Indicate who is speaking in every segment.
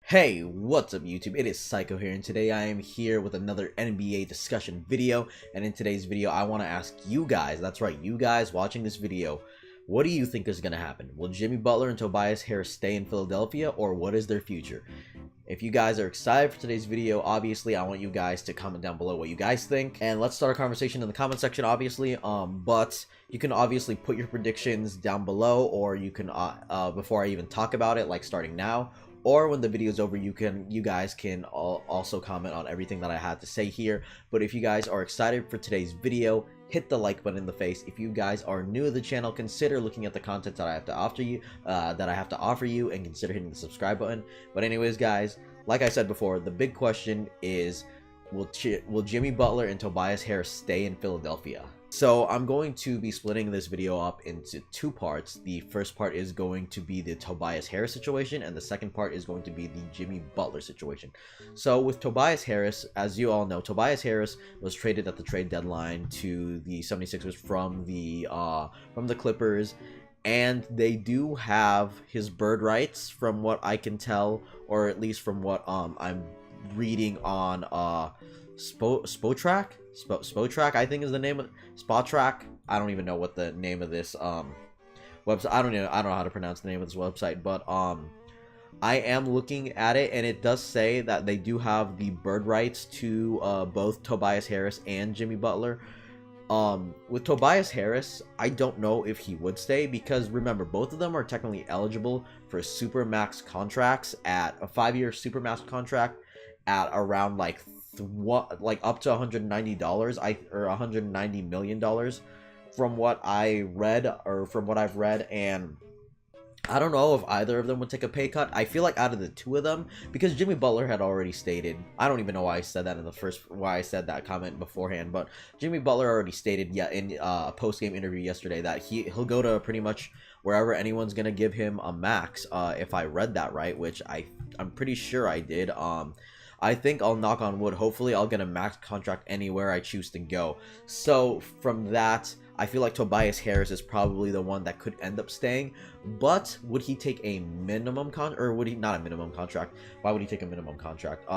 Speaker 1: Hey, what's up YouTube? It is Saiko here, and today I am here with another NBA discussion video. And in today's video, I want to ask you guys, that's right, you guys watching this video, what do you think is going to happen? Will Jimmy Butler and Tobias Harris stay in Philadelphia, or what is their future? If you guys are excited for today's video, obviously I want you guys to comment down below what you guys think, and let's start a conversation in the comment section, obviously. But you can obviously put your predictions down below, or you can before I even talk about it, like starting now, or when the video is over, you guys can also comment on everything that I had to say here. But if you guys are excited for today's video, hit the like button in the face. If you guys are new to the channel, consider looking at the content that I have to offer you, and consider hitting the subscribe button. But anyways, guys, like I said before, the big question is, will Jimmy Butler and Tobias Harris stay in Philadelphia? So I'm going to be splitting this video up into two parts. The first part is going to be the Tobias Harris situation, and the second part is going to be the Jimmy Butler situation. So with Tobias Harris, as you all know, Tobias Harris was traded at the trade deadline to the 76ers from the Clippers, and they do have his bird rights from what I can tell, or at least from what I'm reading on Spotrac, I think is the name of Spotrac. I don't even know what the name of this website. I don't know how to pronounce the name of this website, but I am looking at it, and it does say that they do have the bird rights to both Tobias Harris and Jimmy Butler. With Tobias Harris, I don't know if he would stay, because remember, both of them are technically eligible for supermax contracts at a 5-year supermax contract at around like up to $190 or $190 million from what I read, or from what I've read. And I don't know if either of them would take a pay cut. I feel like out of the two of them, because Jimmy Butler had already stated, I don't even know why I said that in the why I said that comment beforehand, but Jimmy Butler already stated in a post-game interview yesterday that he'll go to pretty much wherever anyone's gonna give him a max, if I read that right, which I'm pretty sure I did. I think I'll knock on wood, hopefully I'll get a max contract anywhere I choose to go. So from that, I feel like Tobias Harris is probably the one that could end up staying. But would he take a minimum or would he not a minimum contract? Why would he take a minimum contract?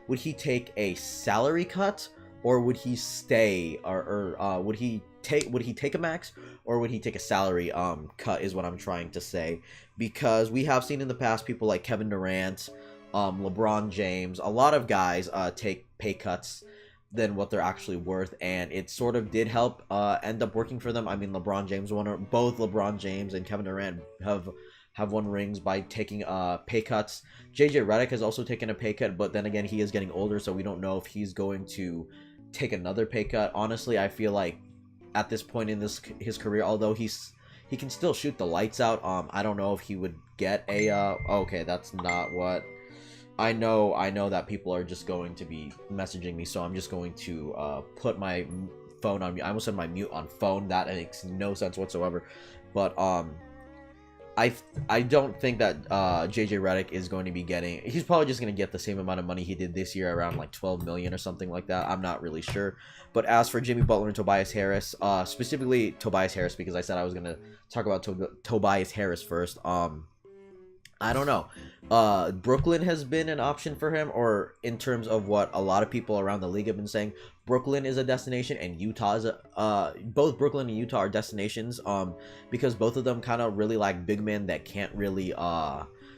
Speaker 1: Would he take a salary cut, or would he stay, or would he take a max, or would he take a salary cut, is what I'm trying to say. Because we have seen in the past people like Kevin Durant, LeBron James, a lot of guys take pay cuts than what they're actually worth, and it sort of did help end up working for them. I mean, both LeBron James and Kevin Durant have won rings by taking pay cuts. JJ Redick has also taken a pay cut, but then again, he is getting older, so we don't know if he's going to take another pay cut. Honestly, I feel like at this point in his career, although he can still shoot the lights out, I don't know if he would get a okay, that's not what I know that people are just going to be messaging me, so I'm just going to put my phone on mute. I almost said my mute on phone. That makes no sense whatsoever. But I don't think that JJ Redick is going to be getting. He's probably just going to get the same amount of money he did this year, around like 12 million or something like that. I'm not really sure. But as for Jimmy Butler and Tobias Harris, specifically Tobias Harris, because I said I was going to talk about Tobias Harris first. I don't know. Brooklyn has been an option for him, or in terms of what a lot of people around the league have been saying, Brooklyn is a destination, and Utah is both Brooklyn and Utah are destinations, because both of them kind of really like big men that can't really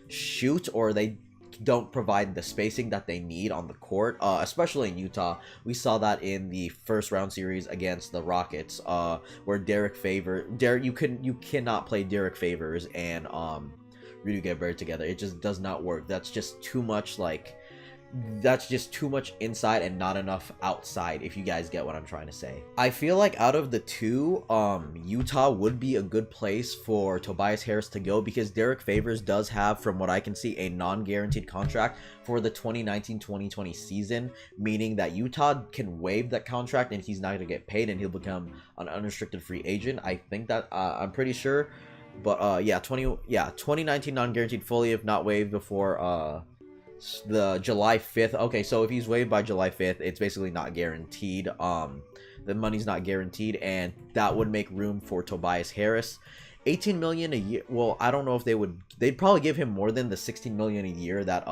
Speaker 1: shoot, or they don't provide the spacing that they need on the court, especially in Utah. We saw that in the first round series against the Rockets, where you cannot play Derek Favors and Rudy Gobert together. It just does not work. That's just too much inside and not enough outside, if you guys get what I'm trying to say. I feel like out of the two, Utah would be a good place for Tobias Harris to go, because Derek Favors does have, from what I can see, a non-guaranteed contract for the 2019-2020 season, meaning that Utah can waive that contract and he's not going to get paid, and he'll become an unrestricted free agent. I think that I'm pretty sure. But 2019 non-guaranteed fully, if not waived before the July 5th. Okay, so if he's waived by July 5th, it's basically not guaranteed. The money's not guaranteed, and that would make room for Tobias Harris. 18 million a year. Well, I don't know if they'd probably give him more than the 16 million a year that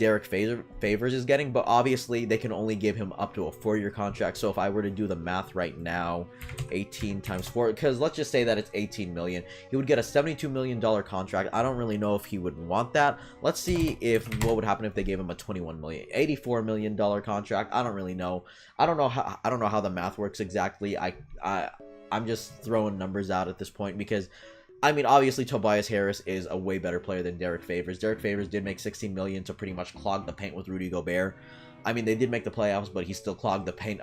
Speaker 1: Derek Favors is getting, but obviously they can only give him up to a 4-year contract. So if I were to do the math right now, 18 times 4, because let's just say that it's 18 million, he would get a $72 million contract. I don't really know if he would want that. Let's see what would happen if they gave him a 21 million, $84 million contract. I don't really know. I don't know how the math works exactly. I'm just throwing numbers out at this point because, I mean, obviously Tobias Harris is a way better player than Derek Favors. Derek Favors did make 16 million to pretty much clog the paint with Rudy Gobert. I mean, they did make the playoffs, but he still clogged the paint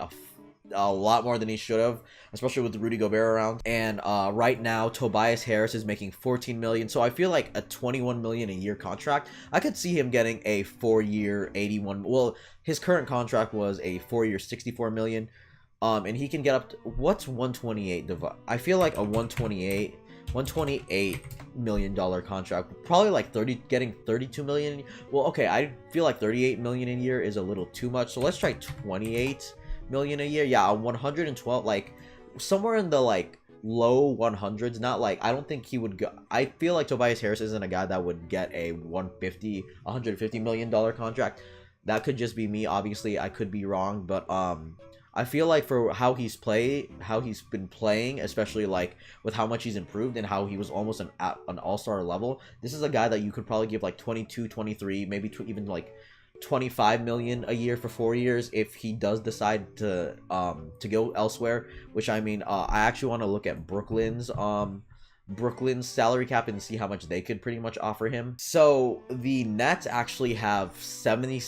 Speaker 1: a lot more than he should have, especially with Rudy Gobert around. And right now, Tobias Harris is making 14 million, so I feel like a 21 million a year contract, I could see him getting a 4-year 81. Well, his current contract was a 4-year 64 million. And he can get up to, what's 128 I feel like a 128 million dollar contract, probably like getting 32 million. Well, okay, I feel like 38 million a year is a little too much, so let's try 28 million a year. Yeah, 112, like somewhere in the like low 100s. Not like, I don't think he would go. I feel like Tobias Harris isn't a guy that would get a 150 million dollar contract. That could just be me, obviously I could be wrong, but I feel like for how he's been playing, especially like with how much he's improved and how he was almost at an all-star level, this is a guy that you could probably give like 22, 23, maybe even like 25 million a year for 4 years if he does decide to go elsewhere. Which, I mean, I actually want to look at Brooklyn's salary cap and see how much they could pretty much offer him. So the Nets actually have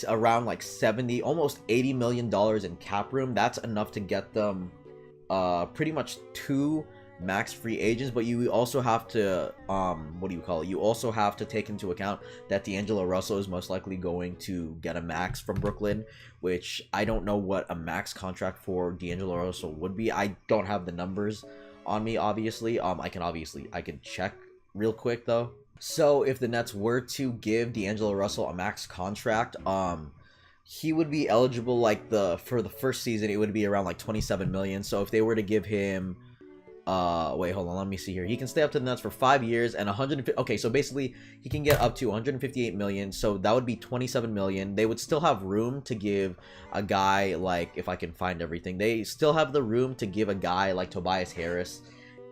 Speaker 1: around like 70, almost 80 million dollars in cap room. That's enough to get them pretty much 2 max free agents, but you also have to you also have to take into account that D'Angelo Russell is most likely going to get a max from Brooklyn, which I don't know what a max contract for D'Angelo Russell would be. I don't have the numbers on me, obviously. I can check real quick though. So if the Nets were to give D'Angelo Russell a max contract, he would be eligible like for the first season, it would be around like 27 million. So if they were to give him wait, hold on, let me see here. He can stay up to the Nets for 5 years and 150. Okay, so basically he can get up to 158 million, so that would be 27 million. They would still have room to give a guy like, if I can find everything, they still have the room to give a guy like Tobias Harris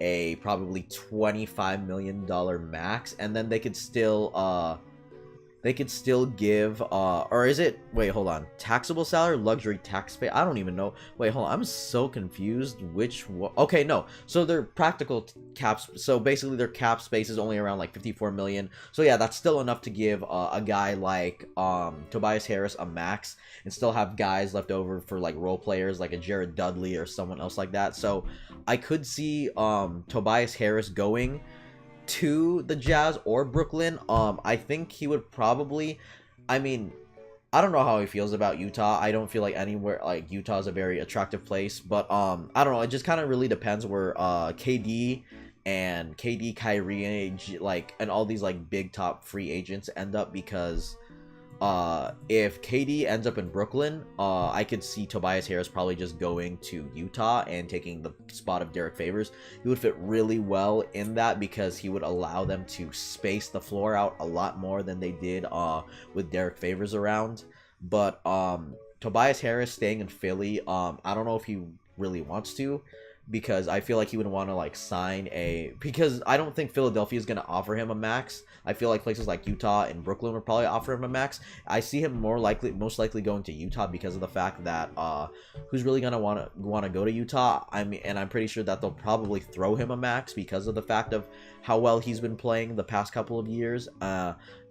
Speaker 1: a probably $25 million max, and then they could still give or is it, wait, hold on, taxable salary, luxury tax pay, I don't even know. Wait, hold on, I'm so confused which one. Okay, no, so their practical caps, so basically their cap space is only around like 54 million. So yeah, that's still enough to give a guy like Tobias Harris a max and still have guys left over for like role players like a Jared Dudley or someone else like that. So I could see Tobias Harris going to the Jazz or Brooklyn. I think he would probably, I mean, I don't know how he feels about Utah. I don't feel like anywhere like Utah is a very attractive place, but I don't know, it just kind of really depends where KD, Kyrie, and all these like big top free agents end up, because if KD ends up in Brooklyn, I could see Tobias Harris probably just going to Utah and taking the spot of Derek Favors. He would fit really well in that because he would allow them to space the floor out a lot more than they did with Derek Favors around. But Tobias Harris staying in Philly, I don't know if he really wants to, because I feel like he would want to like sign because I don't think Philadelphia is going to offer him a max. I feel like places like Utah and Brooklyn would probably offer him a max. I see him most likely going to Utah because of the fact that who's really going to want to go to Utah? I mean, and I'm pretty sure that they'll probably throw him a max because of the fact of how well he's been playing the past couple of years.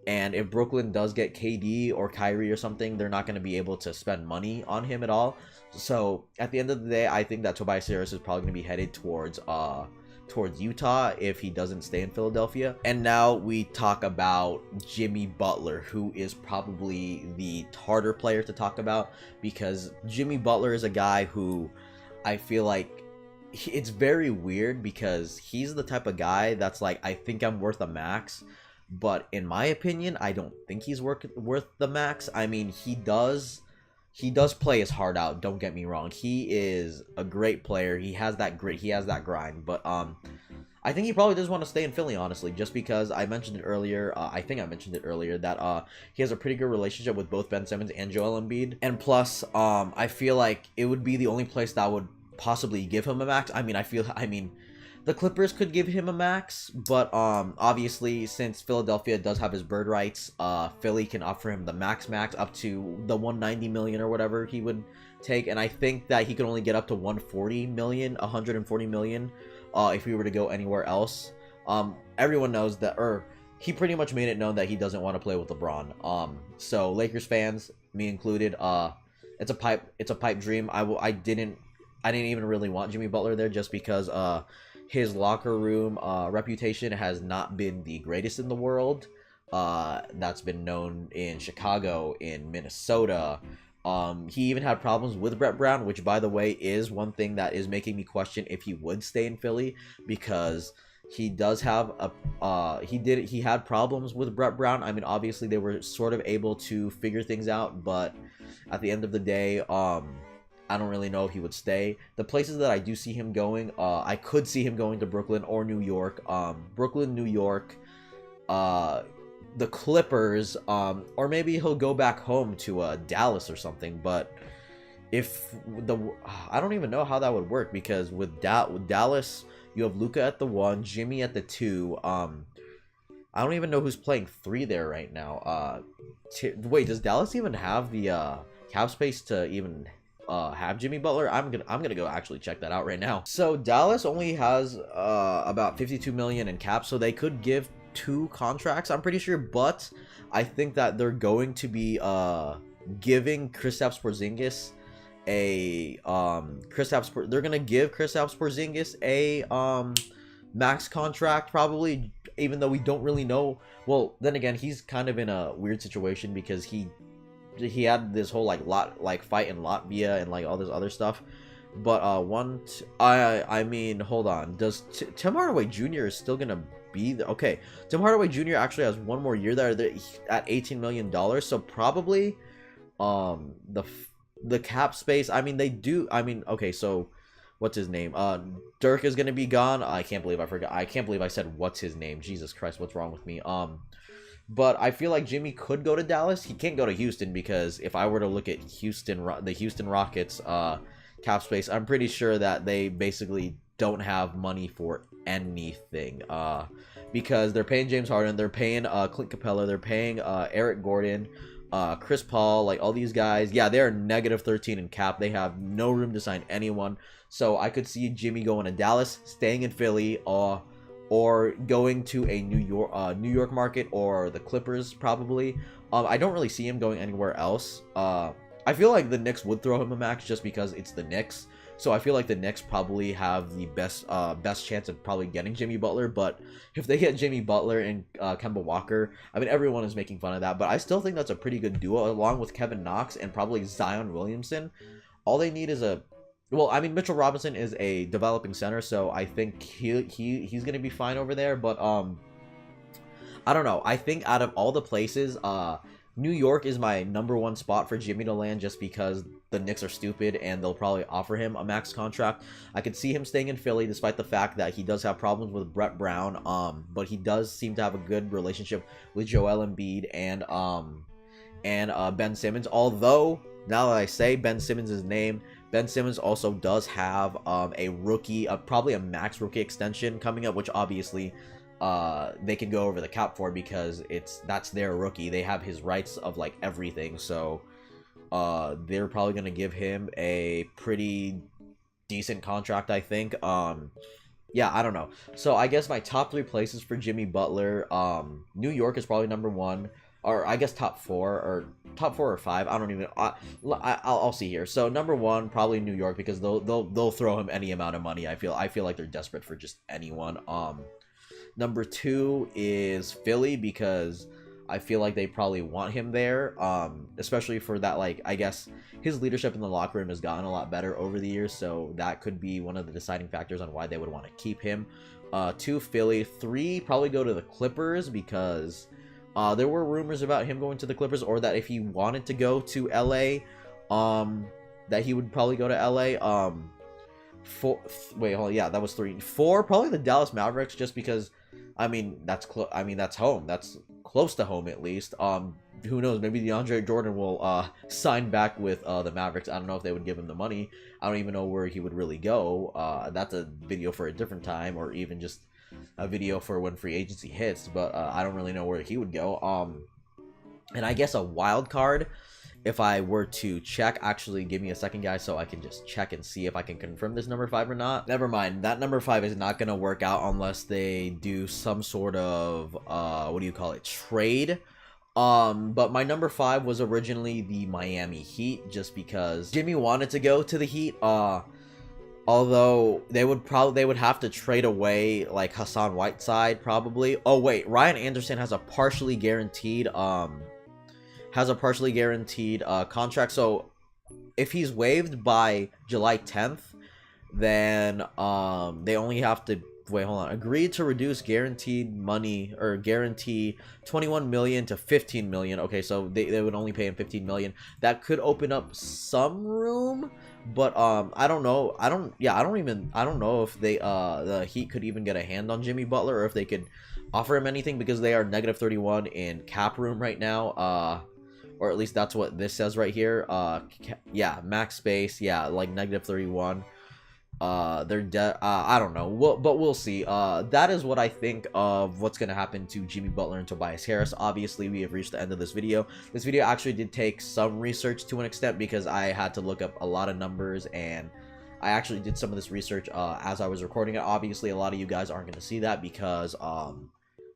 Speaker 1: And if Brooklyn does get KD or Kyrie or something, they're not going to be able to spend money on him at all. So at the end of the day, I think that Tobias Harris is probably going to be headed towards Utah if he doesn't stay in Philadelphia. And now we talk about Jimmy Butler, who is probably the harder player to talk about, because Jimmy Butler is a guy who I feel like it's very weird, because he's the type of guy that's like, I think I'm worth a max, but in my opinion, I don't think he's worth the max. I mean, he does play his heart out, don't get me wrong. He is a great player. He has that grit, he has that grind, but I think he probably does want to stay in Philly, honestly, just because I mentioned it earlier. I think I mentioned it earlier that he has a pretty good relationship with both Ben Simmons and Joel Embiid, and plus, I feel like it would be the only place that would possibly give him a max. I mean, the Clippers could give him a max, but obviously, since Philadelphia does have his bird rights, Philly can offer him the max up to the 190 million or whatever he would take, and I think that he could only get up to 140 million if we were to go anywhere else. Everyone knows that, or he pretty much made it known that he doesn't want to play with LeBron. So Lakers fans, me included, it's a pipe dream. I didn't even really want Jimmy Butler there, just because his locker room reputation has not been the greatest in the world. That's been known in Chicago, in Minnesota. He even had problems with Brett Brown, which, by the way, is one thing that is making me question if he would stay in Philly, because he does have he had problems with Brett Brown. I mean, obviously they were sort of able to figure things out, but at the end of the day, I don't really know if he would stay. The places that I do see him going, I could see him going to Brooklyn or New York. Brooklyn, New York, the Clippers, or maybe he'll go back home to Dallas or something. But I don't even know how that would work, because with Dallas, you have Luka at the 1, Jimmy at the 2. I don't even know who's playing 3 there right now. Wait, does Dallas even have the cap space to even have Jimmy Butler? I'm gonna go actually check that out right now. So Dallas only has about 52 million in cap, so they could give 2 contracts, I'm pretty sure, but I think that they're going to be giving Kristaps Porzingis they're gonna give Kristaps Porzingis a max contract, probably, even though we don't really know. Well, then again, he's kind of in a weird situation, because he had this whole fight in Latvia and all this other stuff. But I mean, hold on, does Tim Hardaway Jr. is still gonna be there? Okay, Tim Hardaway Jr. actually has one more year there at $18 million, so probably the cap space, I mean, they do, I mean, okay, so what's his name, Dirk is gonna be gone. I can't believe I said what's his name. Jesus Christ, what's wrong with me? But I feel like Jimmy could go to Dallas. He can't go to Houston, because if I were to look at the Houston Rockets cap space, I'm pretty sure that they basically don't have money for anything, because they're paying James Harden, they're paying Clint Capella, they're paying Eric Gordon, Chris Paul, all these guys. Yeah, they're -13 in cap. They have no room to sign anyone. So I could see Jimmy going to Dallas, staying in Philly, or going to a New York market, or the Clippers probably. I don't really see him going anywhere else. I feel like the Knicks would throw him a max, just because it's the Knicks. So I feel like the Knicks probably have the best chance of probably getting Jimmy Butler. But if they get Jimmy Butler and Kemba Walker, I mean, everyone is making fun of that, but I still think that's a pretty good duo, along with Kevin Knox and probably Zion Williamson. All they need is well, I mean, Mitchell Robinson is a developing center, so I think he's gonna be fine over there. But I don't know. I think out of all the places, New York is my #1 spot for Jimmy to land, just because the Knicks are stupid and they'll probably offer him a max contract. I could see him staying in Philly, despite the fact that he does have problems with Brett Brown, but he does seem to have a good relationship with Joel Embiid and Ben Simmons. Although, now that I say Ben Simmons' name, Ben Simmons also does have a rookie, probably a max rookie extension coming up, which obviously they can go over the cap for, because that's their rookie. They have his rights of everything, so they're probably gonna give him a pretty decent contract, I think. Yeah, I don't know. So I guess my top 3 places for Jimmy Butler, New York is probably #1, or I guess top 4 or 5. I don't even. I'll see here. So #1 probably New York, because they'll throw him any amount of money. I feel like they're desperate for just anyone. #2 is Philly, because I feel like they probably want him there, especially for that, I guess his leadership in the locker room has gotten a lot better over the years, so that could be one of the deciding factors on why they would want to keep him. 2, Philly. 3, probably go to the Clippers, because there were rumors about him going to the Clippers, or that if he wanted to go to LA, that he would probably go to LA. 4. Wait, hold on. Yeah, that was 3. 4, probably the Dallas Mavericks, just because. I mean, that's that's home. That's close to home at least. Who knows? Maybe DeAndre Jordan will sign back with the Mavericks. I don't know if they would give him the money. I don't even know where he would really go. That's a video for a different time, or even just a video for when free agency hits. But I don't really know where he would go. And I guess a wild card, if I were to check, actually give me a second, guys, so I can just check and see if I can confirm this number 5 or not. Never mind, that number 5 is not gonna work out unless they do some sort of what do you call it, trade. But my number 5 was originally the Miami Heat, just because Jimmy wanted to go to the Heat. Although they would have to trade away like Hassan Whiteside probably. Oh wait, Ryan Anderson has a partially guaranteed contract. So if he's waived by July 10th, then they only have to agree to reduce guaranteed money, or guarantee 21 million to 15 million. Okay, so they would only pay him 15 million. That could open up some room, but I don't know. I don't know if they the Heat could even get a hand on Jimmy Butler, or if they could offer him anything, because they are -31 in cap room right now. Or at least that's what this says right here. Yeah, max space. Yeah, like -31. They're dead. I don't know. But we'll see. That is what I think of what's gonna happen to Jimmy Butler and Tobias Harris. Obviously, we have reached the end of this video. This video actually did take some research to an extent, because I had to look up a lot of numbers, and I actually did some of this research as I was recording it. Obviously, a lot of you guys aren't gonna see that because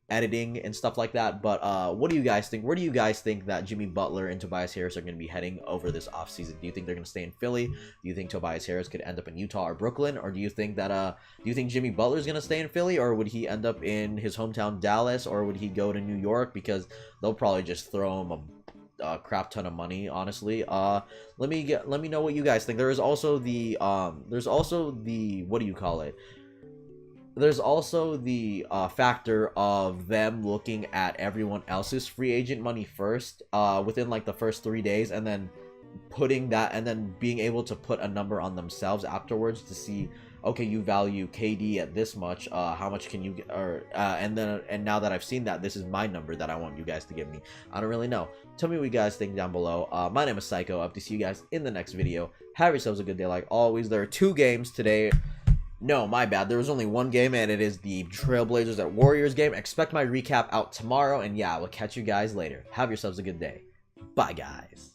Speaker 1: editing and stuff like that. But what do you guys think? Where do you guys think that Jimmy Butler and Tobias Harris are going to be heading over this offseason? Do you think they're going to stay in Philly? Do you think Tobias Harris could end up in Utah or Brooklyn? Or do you think that Jimmy Butler is going to stay in Philly, or would he end up in his hometown Dallas, or would he go to New York? Because they'll probably just throw him a crap ton of money, honestly. Let me know what you guys think. There's also the what do you call it? There's also the factor of them looking at everyone else's free agent money first, within like the first 3 days, and then putting that, and then being able to put a number on themselves afterwards to see, okay, you value KD at this much, how much can you get, or and now that I've seen that, this is my number that I want you guys to give me. I don't really know. Tell me what you guys think down below. My name is Saiko. I hope to see you guys in the next video. Have yourselves a good day. Like always, there are 2 games today. No, my bad. There was only 1 game, and it is the Trailblazers at Warriors game. Expect my recap out tomorrow, and yeah, we'll catch you guys later. Have yourselves a good day. Bye, guys.